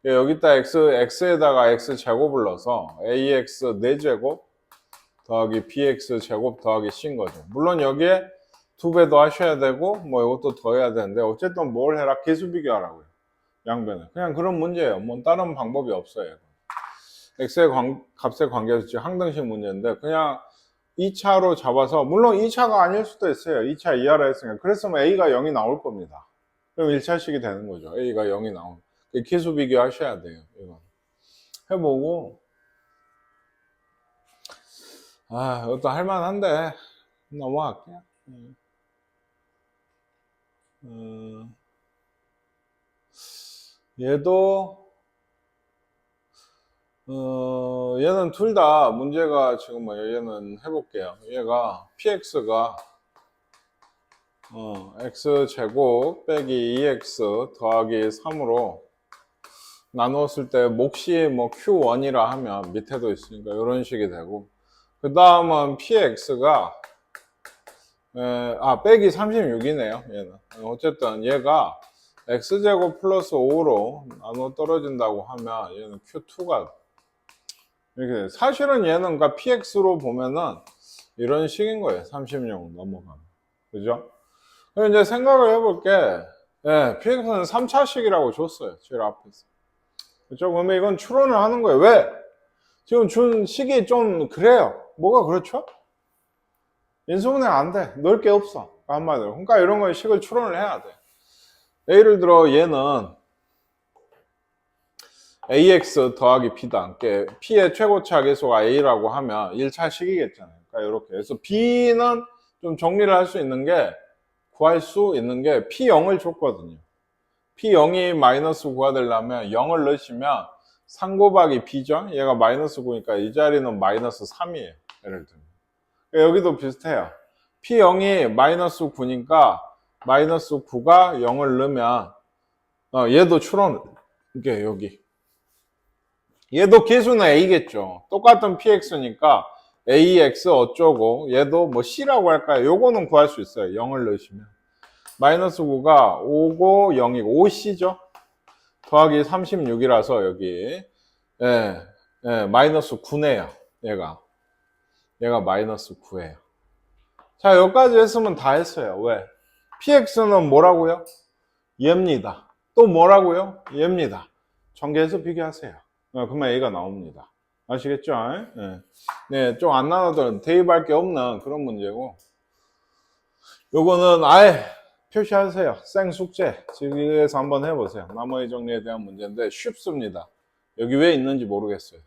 여기다 x에다가 x 제곱을 넣어서 ax 4제곱 더하기 bx 제곱 더하기 c인 거죠. 물론 여기에 2배 더 하셔야 되고 이것도 더 해야 되는데 어쨌든 뭘 해라? 계수 비교하라고요. 양변을. 그냥 그런 문제예요. 다른 방법이 없어요. x의 값에 관계해서 지금 항등식 문제인데 그냥 2차로 잡아서 물론 2차가 아닐 수도 있어요. 2차 이하라 했으니까 그랬으면 a가 0이 나올 겁니다. 그럼 1차식이 되는 거죠. a가 0이 나오면 계수 비교하셔야 돼요. 이건 해보고 이것도 할만한데 넘어갈게요. 얘도 얘는 둘 다 문제가 지금 얘는 해볼게요. 얘가 px가 x제곱 빼기 2x 더하기 3으로 나누었을 때 몫이 q1이라 하면 밑에도 있으니까 이런 식이 되고 그 다음은 px가 빼기 36이네요. 얘는. 어쨌든 얘가 x제곱 플러스 5로 나눠 떨어진다고 하면 얘는 q2가 이렇게 사실은 얘는 그러니까 px로 보면은 이런 식인 거예요. 36 넘어가면. 그죠? 그럼 이제 생각을 해볼게. px는 3차식이라고 줬어요. 제일 앞에서. 그죠? 그러면 이건 추론을 하는 거예요. 왜? 지금 준 식이 좀 그래요. 뭐가 그렇죠? 인수분해 안 돼. 넣을 게 없어. 한마디로. 그러니까 이런 건 식을 추론을 해야 돼. 예를 들어 얘는 ax 더하기 b다. 그러니까 p의 최고차 계수가 a라고 하면 1차 식이겠잖아요. 그러니까 이렇게. 그래서 b는 좀 정리를 할 수 있는 게 구할 수 있는 게 p0을 줬거든요. p0이 마이너스 9가 되려면 0을 넣으시면 3 곱하기 b죠. 얘가 마이너스 9니까 이 자리는 마이너스 3이에요. 예를 들면. 여기도 비슷해요. p0이 마이너스 9니까 마이너스 9가 0을 넣으면 얘도 추론 이게 여기 얘도 계수는 a겠죠. 똑같은 px니까 ax 어쩌고 얘도 뭐 c라고 할까요? 요거는 구할 수 있어요. 0을 넣으시면 마이너스 9가 5고 0이고 5c죠. 더하기 36이라서 여기 마이너스 9네요. 얘가 마이너스 9예요. 자, 여기까지 했으면 다 했어요. 왜? px는 뭐라고요? 얘입니다. 또 뭐라고요? 얘입니다. 전개해서 비교하세요. 그러면 a가 나옵니다. 아시겠죠? 네, 좀 안 나눠도 대입할 게 없는 그런 문제고 요거는 아예 표시하세요. 생숙제. 지금에서 한번 해보세요. 나머지 정리에 대한 문제인데 쉽습니다. 여기 왜 있는지 모르겠어요.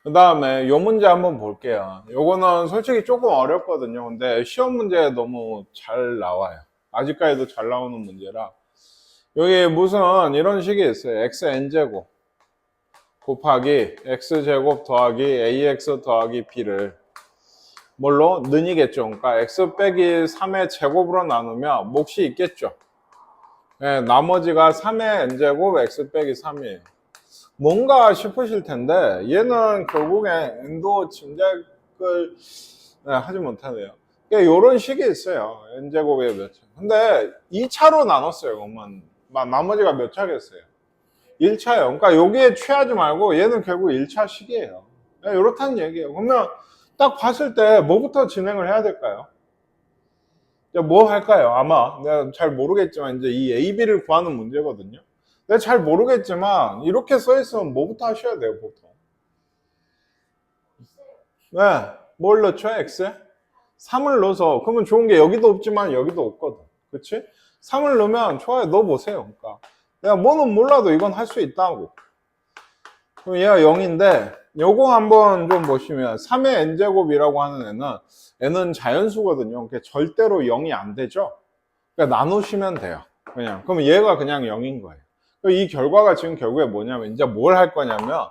그 다음에 요 문제 한번 볼게요. 요거는 솔직히 조금 어렵거든요. 근데 시험 문제에 너무 잘 나와요. 아직까지도 잘 나오는 문제라. 여기 무슨 이런 식이 있어요. xn제곱 곱하기 x제곱 더하기 ax 더하기 b를 뭘로? 는이겠죠. 그러니까 x 빼기 3의 제곱으로 나누면 몫이 있겠죠. 나머지가 3의 n제곱 x 빼기 3이에요. 뭔가 싶으실 텐데 얘는 결국에 n도 짐작을 하지 못하네요. 이런 식이 있어요. n제곱에 몇 차. 근데 2차로 나눴어요. 그러면 나머지가 몇 차겠어요? 1차예요. 그러니까 여기에 취하지 말고 얘는 결국 1차 식이에요. 이렇다는 얘기예요. 그러면 딱 봤을 때 뭐부터 진행을 해야 될까요? 뭐 할까요? 아마 내가 잘 모르겠지만 이제 이 A, B를 구하는 문제거든요. 내가 잘 모르겠지만 이렇게 써 있으면 뭐부터 하셔야 돼요, 보통? 네, 뭘 넣죠, X에? 3을 넣어서 그러면 좋은 게 여기도 없지만 여기도 없거든. 그치? 3을 넣으면 좋아요, 넣어보세요. 그러니까 내가 뭐는 몰라도 이건 할 수 있다고. 그럼 얘가 0인데 요거 한번 좀 보시면 3의 n제곱이라고 하는 n은 자연수거든요. 그러니까 절대로 0이 안 되죠. 그러니까 나누시면 돼요. 그냥. 그럼 얘가 그냥 0인 거예요. 이 결과가 지금 결국에 뭐냐면 이제 뭘 할 거냐면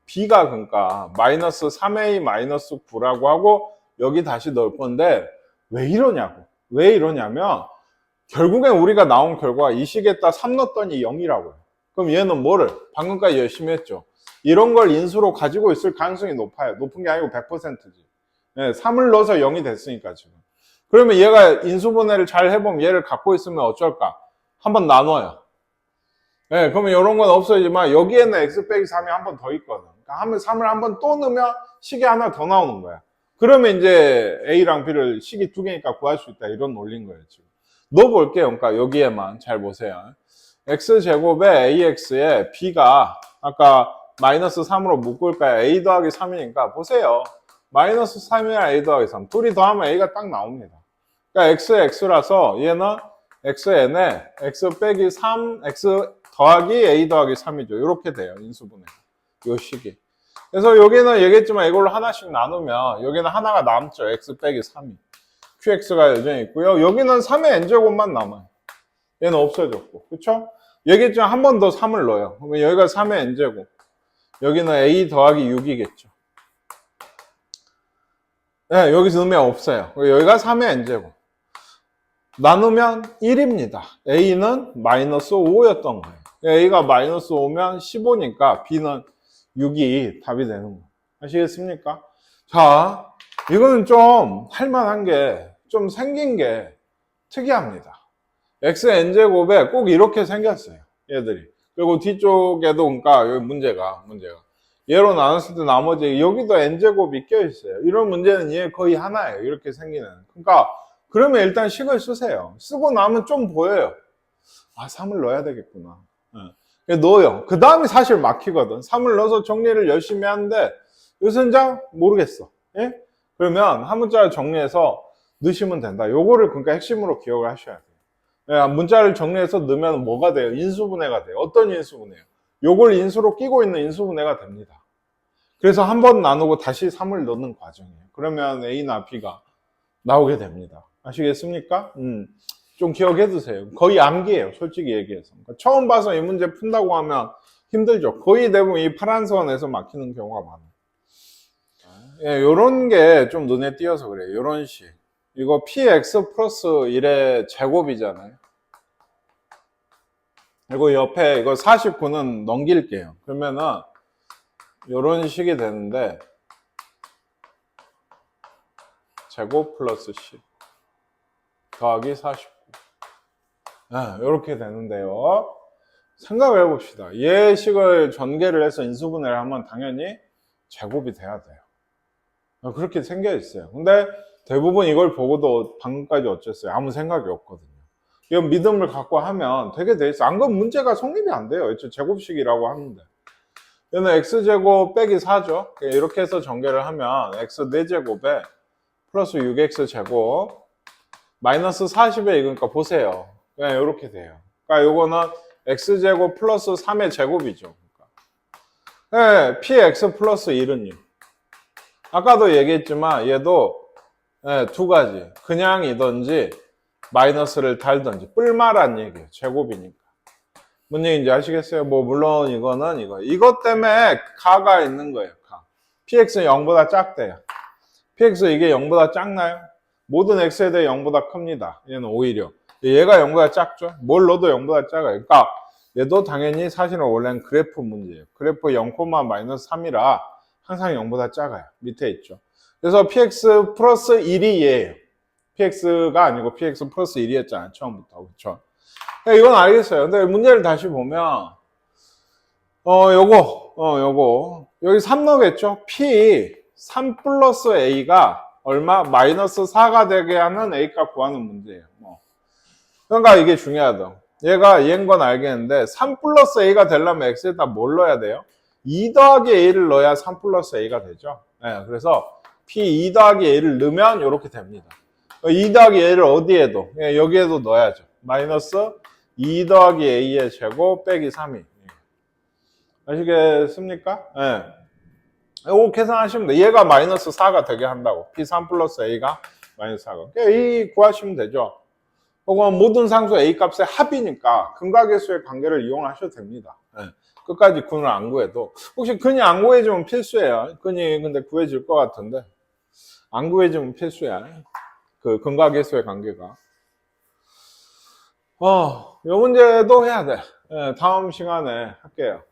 b가 그러니까 마이너스 3a 마이너스 9라고 하고 여기 다시 넣을 건데 왜 이러냐고. 왜 이러냐면 결국엔 우리가 나온 결과가 이 식에다 3 넣었더니 0이라고요. 그럼 얘는 뭐를? 방금까지 열심히 했죠. 이런 걸 인수로 가지고 있을 가능성이 높아요. 높은 게 아니고 100%지. 3을 넣어서 0이 됐으니까 지금. 그러면 얘가 인수분해를 잘 해보면 얘를 갖고 있으면 어쩔까? 한번 나눠요. 그러면 이런 건 없어지만 여기에는 x 빼기 3이 한 번 더 있거든. 그러니까 3을 한 번 또 넣으면 식이 하나 더 나오는 거야. 그러면 이제 a랑 b를 식이 두 개니까 구할 수 있다. 이런 논리인 거예요, 지금. 넣어볼게요. 그러니까 여기에만 잘 보세요. x제곱에 ax에 b가 아까 마이너스 3으로 묶을까요? a 더하기 3이니까 보세요. 마이너스 3이랑 a 더하기 3. 둘이 더하면 a가 딱 나옵니다. 그러니까 x에 x라서 얘는 xn에 x 빼기 3, x 더하기 a 더하기 3이죠. 이렇게 돼요. 인수분해. 요 식이. 그래서 여기는 얘기했지만 이걸로 하나씩 나누면 여기는 하나가 남죠. x 빼기 3이. qx가 여전히 있고요. 여기는 3의 n제곱만 남아요. 얘는 없어졌고. 그쵸? 얘기했지만 한 번 더 3을 넣어요. 그러면 여기가 3의 n제곱. 여기는 a 더하기 6이겠죠. 네, 여기서 넣으면 없어요. 여기가 3의 n제곱. 나누면 1입니다. a는 마이너스 5였던 거예요. a가 마이너스 5면 15니까 b는 6이 답이 되는 거예요. 아시겠습니까? 자, 이거는 좀 할만한 게, 좀 생긴 게 특이합니다. xn제곱에 꼭 이렇게 생겼어요. 얘들이. 그리고 뒤쪽에도, 그러니까 여기 문제가. 얘로 나눴을 때 나머지 여기도 n제곱이 껴있어요. 이런 문제는 얘 거의 하나예요. 이렇게 생기는. 그러니까 그러면 일단 식을 쓰세요. 쓰고 나면 좀 보여요. 아, 3을 넣어야 되겠구나. 넣어요. 그 다음에 사실 막히거든. 3을 넣어서 정리를 열심히 하는데 이 선장 모르겠어. 예? 그러면 한 문자를 정리해서 넣으시면 된다. 요거를 그러니까 핵심으로 기억을 하셔야 돼요. 예, 문자를 정리해서 넣으면 뭐가 돼요? 인수분해가 돼요. 어떤 인수분해요? 요걸 인수로 끼고 있는 인수분해가 됩니다. 그래서 한 번 나누고 다시 3을 넣는 과정이에요. 그러면 A나 B가 나오게 됩니다. 아시겠습니까? 좀 기억해 두세요. 거의 암기예요. 솔직히 얘기해서. 그러니까 처음 봐서 이 문제 푼다고 하면 힘들죠. 거의 대부분 이 파란 선에서 막히는 경우가 많아요. 예, 요런 게 좀 눈에 띄어서 그래요. 요런 식. 이거 px 플러스 1의 제곱이잖아요. 그리고 옆에 이거 49는 넘길게요. 그러면은 요런 식이 되는데 제곱 플러스 10 더하기 49 이렇게 되는데요. 생각을 해봅시다. 얘 식을 전개를 해서 인수분해를 하면 당연히 제곱이 돼야 돼요. 그렇게 생겨 있어요. 근데 대부분 이걸 보고도 방금까지 어쨌어요? 아무 생각이 없거든요. 이건 믿음을 갖고 하면 되게 돼 있어. 안 그러면 문제가 성립이 안 돼요. 제곱식이라고 하는데. 얘는 x제곱 빼기 4죠. 이렇게 해서 전개를 하면 x 4제곱에 플러스 6x제곱 마이너스 40에 이거니까 보세요. 그냥 이렇게 돼요. 그러니까 요거는 x제곱 플러스 3의 제곱이죠. 그러니까. 네, px 플러스 1은요. 아까도 얘기했지만 얘도 네, 두 가지. 그냥이든지 마이너스를 달든지 뿔마란 얘기예요. 제곱이니까. 뭔 얘기인지 아시겠어요? 뭐 물론 이거는 이것 때문에 가가 있는 거예요. 가. px는 0보다 작대요. px 이게 0보다 작나요? 모든 x에 대해 0보다 큽니다. 얘는 오히려. 얘가 0보다 작죠? 뭘 넣어도 0보다 작아요. 그러니까 얘도 당연히 사실은 원래는 그래프 문제예요. 그래프 0, 마이너스 3이라 항상 0보다 작아요. 밑에 있죠. 그래서 px 플러스 1이 얘예요. px가 아니고 px 플러스 1이었잖아요. 처음부터. 그렇죠? 이건 알겠어요. 근데 문제를 다시 보면 요거 여기 3 넣겠죠? p 3 플러스 a가 얼마? 마이너스 4가 되게 하는 a값 구하는 문제예요. 그러니까 이게 중요하다. 얘인 건 알겠는데 3 플러스 a가 되려면 x에다 뭘 넣어야 돼요? 2 더하기 a를 넣어야 3 플러스 a가 되죠. 네, 그래서 p 2 더하기 a를 넣으면 이렇게 됩니다. 2 더하기 a를 어디에도? 여기에도 넣어야죠. 마이너스 2 더하기 a의 제곱 빼기 3이. 아시겠습니까? 네. 이거 계산하시면 돼요. 얘가 마이너스 4가 되게 한다고. p3 플러스 a가 마이너스 4가. 이 구하시면 되죠. 혹은 모든 상수 a 값의 합이니까 근각계수의 관계를 이용하셔도 됩니다. 네. 끝까지 근을 안 구해도. 혹시 근이 안 구해지면 필수예요. 근이 근데 구해질 것 같은데. 안 구해지면 필수야. 그 근각계수의 관계가. 이 문제도 해야 돼. 네, 다음 시간에 할게요.